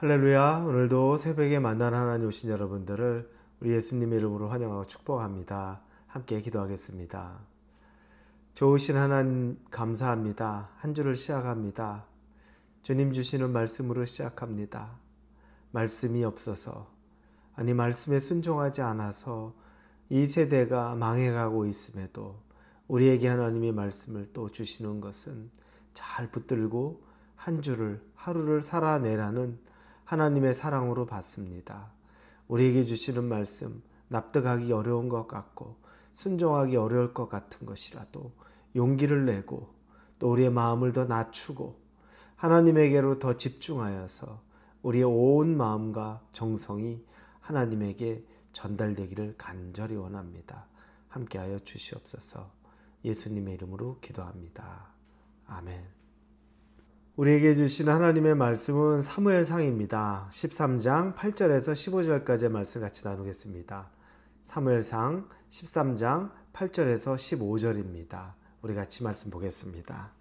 할렐루야. 오늘도 새벽에 만난 하나님 오신 여러분들을 우리 예수님의 이름으로 환영하고 축복합니다. 함께 기도하겠습니다. 좋으신 하나님 감사합니다. 한 주를 시작합니다. 주님 주시는 말씀으로 시작합니다. 말씀이 없어서, 아니 말씀에 순종하지 않아서 이 세대가 망해가고 있음에도 우리에게 하나님의 말씀을 또 주시는 것은 잘 붙들고 한 주를, 하루를 살아내라는 하나님의 사랑으로 받습니다. 우리에게 주시는 말씀, 납득하기 어려운 것 같고 순종하기 어려울 것 같은 것이라도 용기를 내고 또 우리의 마음을 더 낮추고 하나님에게로 더 집중하여서 우리의 온 마음과 정성이 하나님에게 전달되기를 간절히 원합니다. 함께하여 주시옵소서. 예수님의 이름으로 기도합니다. 아멘. 우리에게 주신 하나님의 말씀은 사무엘상입니다. 13장 8절에서 15절까지의 말씀 같이 나누겠습니다. 사무엘상 13장 8절에서 15절입니다. 우리 같이 말씀 보겠습니다.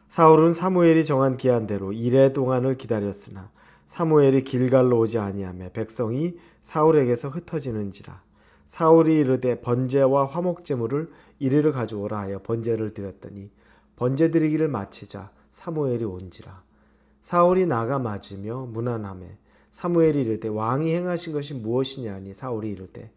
사울은 사무엘이 정한 기한대로 이레 동안을 기다렸으나 사무엘이 길갈로 오지 아니하며 백성이 사울에게서 흩어지는지라. 사울이 이르되 번제와 화목제물을 이리로 가져오라 하여 번제를 드렸더니 번제 드리기를 마치자 사무엘이 온지라. 사울이 나가 맞으며 문안하매 사무엘이 이르되 왕이 행하신 것이 무엇이냐 하니 사울이 이르되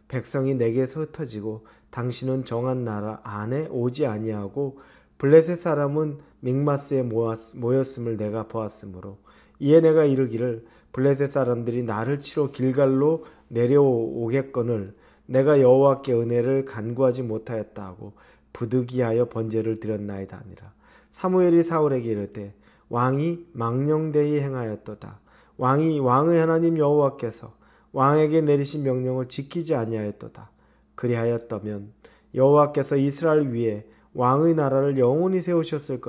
백성이 내게서 흩어지고 당신은 정한 나라 안에 오지 아니하고 블레셋 사람은 믹마스에 모였음을 내가 보았으므로 이에 내가 이르기를 블레셋 사람들이 나를 치러 길갈로 내려오겠거늘 내가 여호와께 은혜를 간구하지 못하였다 하고 부득이하여 번제를 드렸나이다 하니라. 사무엘이 사울에게 이르되 왕이 망령되이 행하였도다. 왕의 하나님 여호와께서 왕에게 내리신 명령을 지키지 아니하였도다. 그리하였다면 여호와께서 이스라엘 위에 왕의 나라를 영원히 세우셨을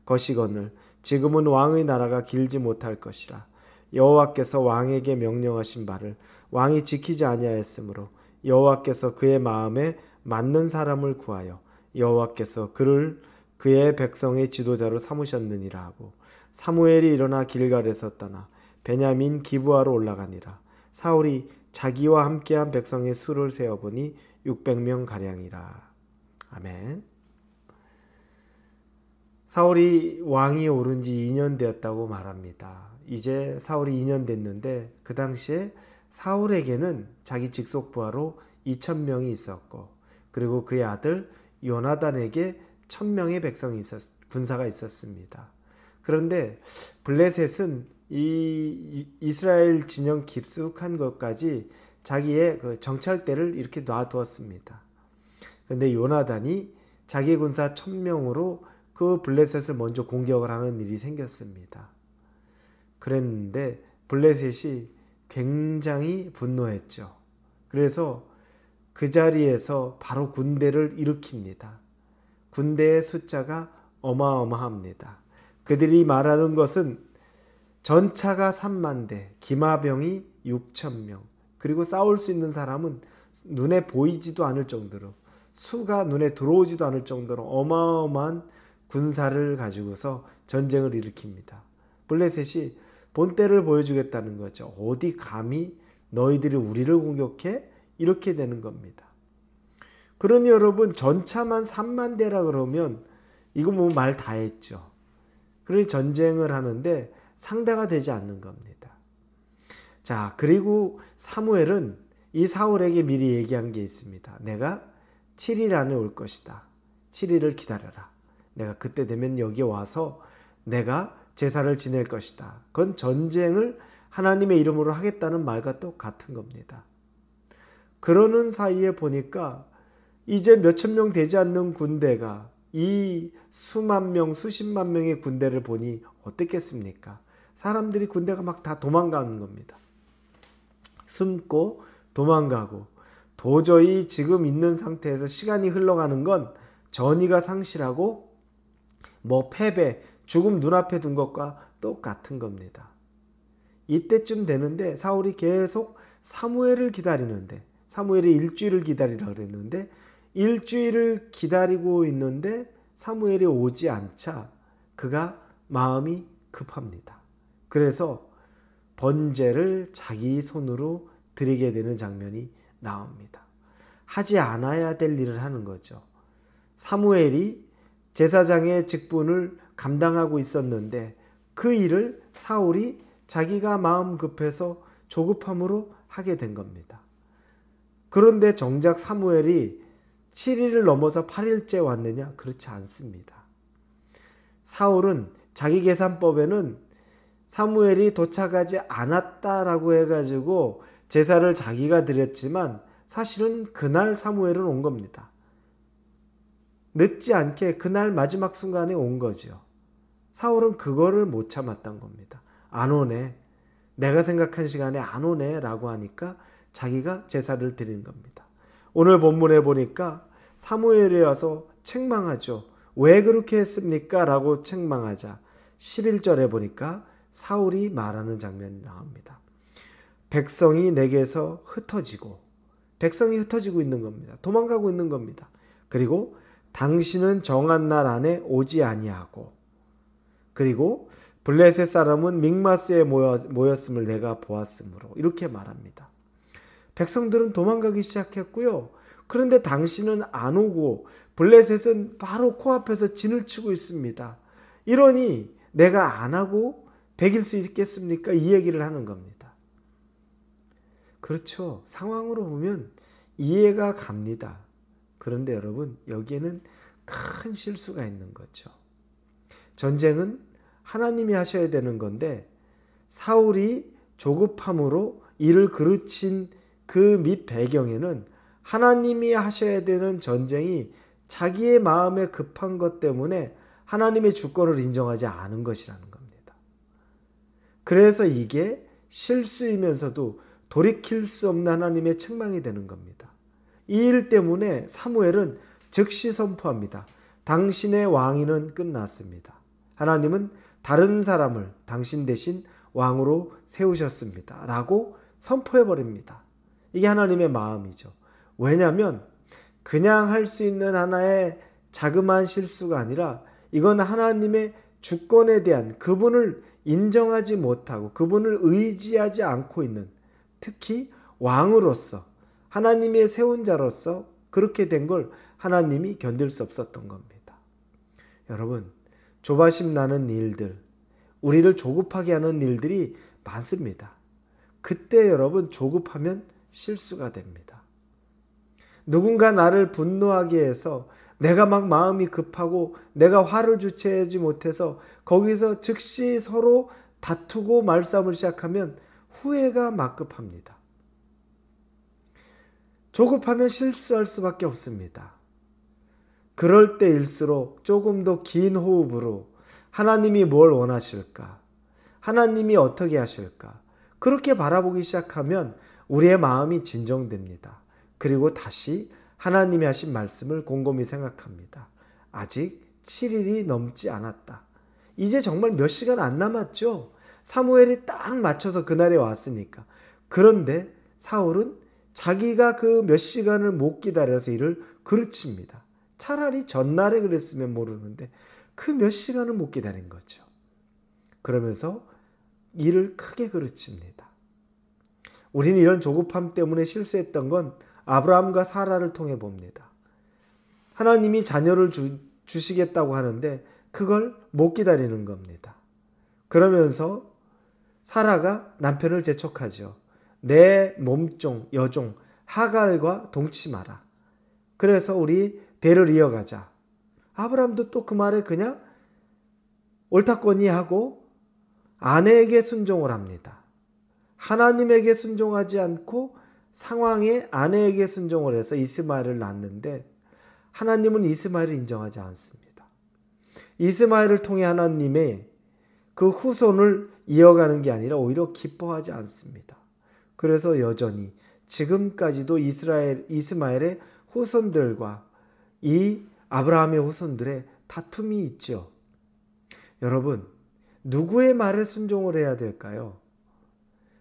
것이거늘 지금은 왕의 나라가 길지 못할 것이라. 여호와께서 왕에게 명령하신 바를 왕이 지키지 아니하였으므로 여호와께서 그의 마음에 맞는 사람을 구하여 여호와께서 그의 백성의 지도자로 삼으셨느니라 하고 사무엘이 일어나 길갈에서 떠나 베냐민 기브아로 올라가니라. 사울이 자기와 함께한 백성의 수를 세어보니 600명 가량이라. 아멘. 사울이 왕이 오른 지 2년 되었다고 말합니다. 이제 사울이 2년 됐는데 그 당시에 사울에게는 자기 직속 부하로 2,000명이 있었고 그리고 그의 아들 요나단에게 1,000명의 군사가 있었습니다. 그런데 블레셋은 이 이스라엘 진영 깊숙한 것까지 자기의 그 정찰대를 이렇게 놔두었습니다. 그런데 요나단이 자기 군사 1,000명으로 그 블레셋을 먼저 공격을 하는 일이 생겼습니다. 그랬는데 블레셋이 굉장히 분노했죠. 그래서 그 자리에서 바로 군대를 일으킵니다. 군대의 숫자가 어마어마합니다. 그들이 말하는 것은 전차가 3만 대, 기마병이 6,000명, 그리고 싸울 수 있는 사람은 눈에 보이지도 않을 정도로 수가 눈에 들어오지도 않을 정도로 어마어마한 군사를 가지고서 전쟁을 일으킵니다. 블레셋이 본때를 보여주겠다는 거죠. 어디 감히 너희들이 우리를 공격해? 이렇게 되는 겁니다. 그러니 여러분 전차만 3만 대라 그러면 이거 뭐 말 다 했죠. 그러니 전쟁을 하는데 상대가 되지 않는 겁니다. 자, 그리고 사무엘은 이 사울에게 미리 얘기한 게 있습니다. 내가 7일 안에 올 것이다. 7일을 기다려라. 내가 그때 되면 여기 와서 내가 제사를 지낼 것이다. 그건 전쟁을 하나님의 이름으로 하겠다는 말과 똑같은 겁니다. 그러는 사이에 보니까 이제 몇천 명 되지 않는 군대가 이 수만 명, 수십만 명의 군대를 보니 어떻겠습니까? 사람들이 군대가 막 다 도망가는 겁니다. 숨고 도망가고 도저히 지금 있는 상태에서 시간이 흘러가는 건 전의가 상실하고 패배, 죽음 눈앞에 둔 것과 똑같은 겁니다. 이때쯤 되는데 사울이 계속 사무엘을 기다리는데 사무엘이 일주일을 기다리라 그랬는데 일주일을 기다리고 있는데 사무엘이 오지 않자 그가 마음이 급합니다. 그래서 번제를 자기 손으로 드리게 되는 장면이 나옵니다. 하지 않아야 될 일을 하는 거죠. 사무엘이 제사장의 직분을 감당하고 있었는데 그 일을 사울이 자기가 마음 급해서 조급함으로 하게 된 겁니다. 그런데 정작 사무엘이 7일을 넘어서 8일째 왔느냐? 그렇지 않습니다. 사울은 자기 계산법에는 사무엘이 도착하지 않았다라고 해가지고 제사를 자기가 드렸지만 사실은 그날 사무엘은 온 겁니다. 늦지 않게 그날 마지막 순간에 온 거죠. 사울은 그거를 못 참았던 겁니다. 안 오네. 내가 생각한 시간에 안 오네 라고 하니까 자기가 제사를 드린 겁니다. 오늘 본문에 보니까 사무엘이 와서 책망하죠. 왜 그렇게 했습니까? 라고 책망하자 11절에 보니까 사울이 말하는 장면이 나옵니다. 백성이 내게서 흩어지고, 백성이 흩어지고 있는 겁니다. 도망가고 있는 겁니다. 그리고 당신은 정한 날 안에 오지 아니하고, 그리고 블레셋 사람은 믹마스에 모였음을 내가 보았으므로, 이렇게 말합니다. 백성들은 도망가기 시작했고요. 그런데 당신은 안 오고 블레셋은 바로 코앞에서 진을 치고 있습니다. 이러니 내가 안 하고 배길 수 있겠습니까? 이 얘기를 하는 겁니다. 그렇죠. 상황으로 보면 이해가 갑니다. 그런데 여러분, 여기에는 큰 실수가 있는 거죠. 전쟁은 하나님이 하셔야 되는 건데 사울이 조급함으로 이를 그르친 그 밑 배경에는 하나님이 하셔야 되는 전쟁이 자기의 마음에 급한 것 때문에 하나님의 주권을 인정하지 않은 것이라는 겁니다. 그래서 이게 실수이면서도 돌이킬 수 없는 하나님의 책망이 되는 겁니다. 이 일 때문에 사무엘은 즉시 선포합니다. 당신의 왕위는 끝났습니다. 하나님은 다른 사람을 당신 대신 왕으로 세우셨습니다. 라고 선포해버립니다. 이게 하나님의 마음이죠. 왜냐하면 그냥 할 수 있는 하나의 자그마한 실수가 아니라 이건 하나님의 주권에 대한, 그분을 인정하지 못하고 그분을 의지하지 않고 있는, 특히 왕으로서 하나님의 세운 자로서 그렇게 된 걸 하나님이 견딜 수 없었던 겁니다. 여러분, 조바심 나는 일들, 우리를 조급하게 하는 일들이 많습니다. 그때 여러분 조급하면 실수가 됩니다. 누군가 나를 분노하게 해서 내가 막 마음이 급하고 내가 화를 주체하지 못해서 거기서 즉시 서로 다투고 말싸움을 시작하면 후회가 막급합니다. 조급하면 실수할 수밖에 없습니다. 그럴 때일수록 조금 더 긴 호흡으로 하나님이 뭘 원하실까? 하나님이 어떻게 하실까? 그렇게 바라보기 시작하면 우리의 마음이 진정됩니다. 그리고 다시 하나님이 하신 말씀을 곰곰이 생각합니다. 아직 7일이 넘지 않았다. 이제 정말 몇 시간 안 남았죠? 사무엘이 딱 맞춰서 그날에 왔으니까. 그런데 사울은 자기가 그 몇 시간을 못 기다려서 이를 그르칩니다. 차라리 전날에 그랬으면 모르는데 그 몇 시간을 못 기다린 거죠. 그러면서 이를 크게 그르칩니다. 우리는 이런 조급함 때문에 실수했던 건 아브라함과 사라를 통해 봅니다. 하나님이 자녀를 주시겠다고 하는데 그걸 못 기다리는 겁니다. 그러면서 사라가 남편을 재촉하죠. 내 몸종, 여종 하갈과 동침하라. 그래서 우리 대를 이어가자. 아브라함도 또 그 말에 그냥 옳다거니 하고 아내에게 순종을 합니다. 하나님에게 순종하지 않고 상황에 아내에게 순종을 해서 이스마엘을 낳았는데 하나님은 이스마엘을 인정하지 않습니다. 이스마엘을 통해 하나님의 그 후손을 이어가는 게 아니라 오히려 기뻐하지 않습니다. 그래서 여전히 지금까지도 이스마엘의 후손들과 이 아브라함의 후손들의 다툼이 있죠. 여러분, 누구의 말에 순종을 해야 될까요?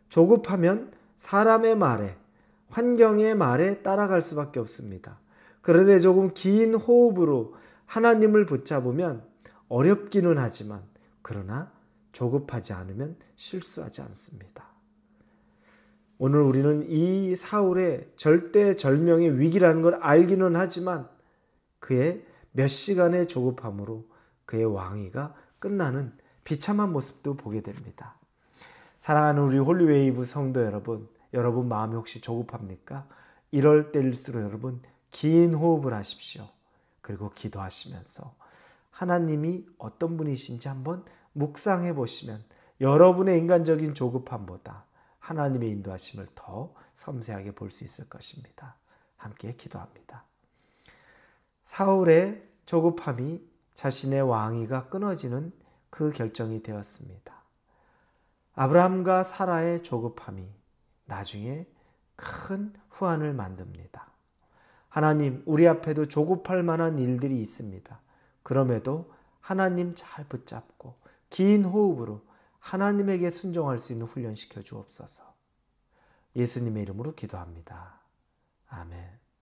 조급하면 사람의 말에, 환경의 말에 따라갈 수밖에 없습니다. 그런데 조금 긴 호흡으로 하나님을 붙잡으면 어렵기는 하지만, 그러나 조급하지 않으면 실수하지 않습니다. 오늘 우리는 이 사울의 절대절명의 위기라는 걸 알기는 하지만 그의 몇 시간의 조급함으로 그의 왕위가 끝나는 비참한 모습도 보게 됩니다. 사랑하는 우리 홀리웨이브 성도 여러분, 여러분 마음이 혹시 조급합니까? 이럴 때일수록 여러분 긴 호흡을 하십시오. 그리고 기도하시면서 하나님이 어떤 분이신지 한번 묵상해 보시면 여러분의 인간적인 조급함보다 하나님의 인도하심을 더 섬세하게 볼 수 있을 것입니다. 함께 기도합니다. 사울의 조급함이 자신의 왕위가 끊어지는 그 결정이 되었습니다. 아브라함과 사라의 조급함이 나중에 큰 후환을 만듭니다. 하나님, 우리 앞에도 조급할 만한 일들이 있습니다. 그럼에도 하나님 잘 붙잡고 긴 호흡으로 하나님에게 순종할 수 있는 훈련시켜 주옵소서. 예수님의 이름으로 기도합니다. 아멘.